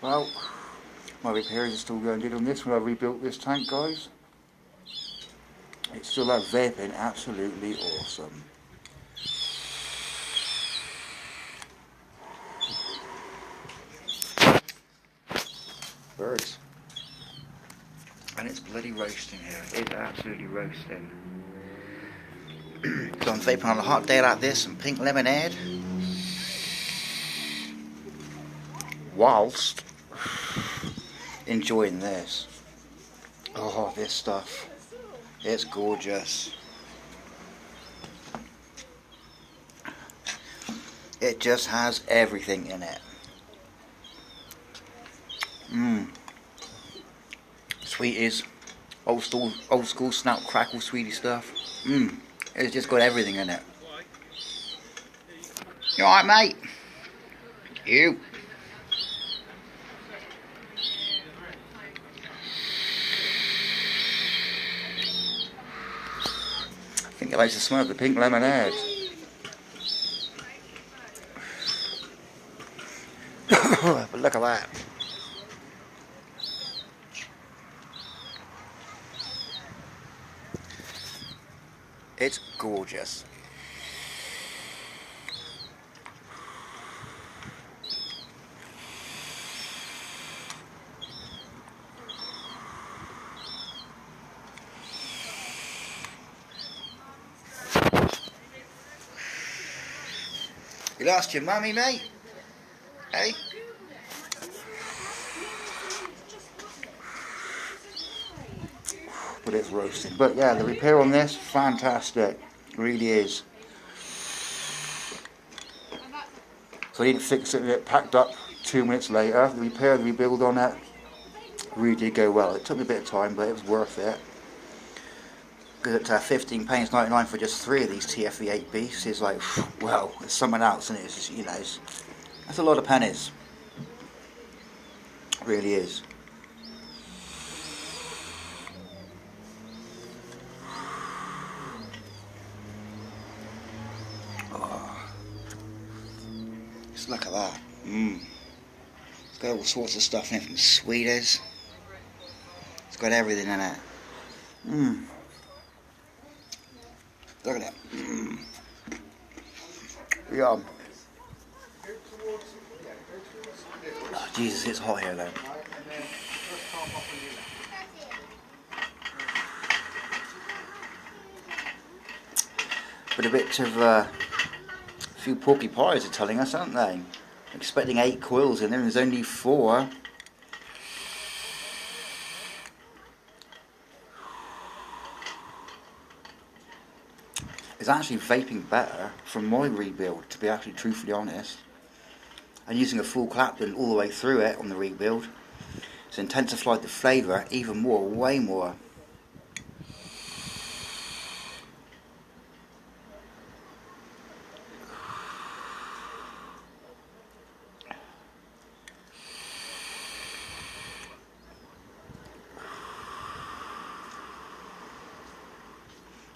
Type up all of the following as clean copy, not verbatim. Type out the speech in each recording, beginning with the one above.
Well, my repairs are still going good on this when I rebuilt this tank, guys. It's still like vaping, absolutely awesome. Birds. And it's bloody roasting here. It's absolutely roasting. So I'm vaping on a hot day like this, some pink lemonade, whilst enjoying this. Oh, this stuff. It's gorgeous. It just has everything in it. Sweeties, old school snap crackle sweetie stuff. It's just got everything in it. You alright, mate? You. I think it likes the smell of the pink lemonade. But look at that. It's gorgeous. You lost your mummy, mate? Hey? But it's roasting. But yeah, the repair on this, fantastic. It really is. So I didn't fix it and it packed up 2 minutes later. The repair, the rebuild on it really did go well. It took me a bit of time, but it was worth it. Because at £15.99 for just 3 of these tfv8 beasts is like, well, it's someone else, and it's just, you know, that's a lot of pennies. It really is. Oh. Just look at that. It's got all sorts of stuff in it, from sweeties. It's got everything in it. Look at that. Yum. Oh, Jesus, it's hot here though. But a bit of a few porcupines are telling us, aren't they? Expecting 8 quills in there, and there's only 4. It's actually vaping better from my rebuild, to be actually truthfully honest. And using a full Clapton all the way through it on the rebuild, it's intensified the flavour even more, way more.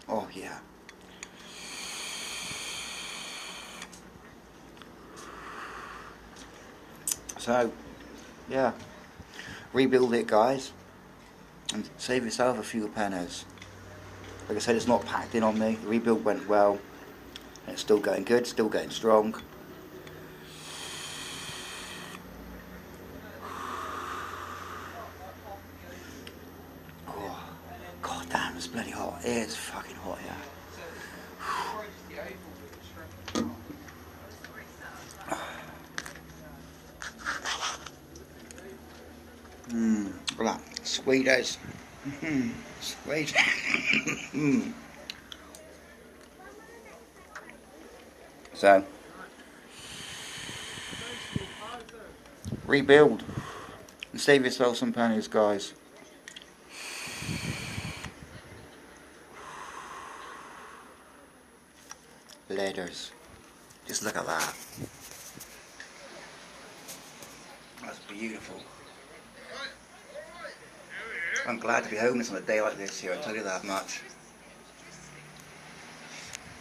Oh yeah. So, yeah, rebuild it, guys, and save yourself a few pennies. Like I said, it's not packed in on me. The rebuild went well, and it's still going good, still going strong. Oh, god damn, it's bloody hot. It is fucking hot here. Look at that. Sweet as. Sweet. So, rebuild and save yourself some pennies, guys. Letters. Just look at that. That's beautiful. I'm glad to be homeless on a day like this here, I'll tell you that much.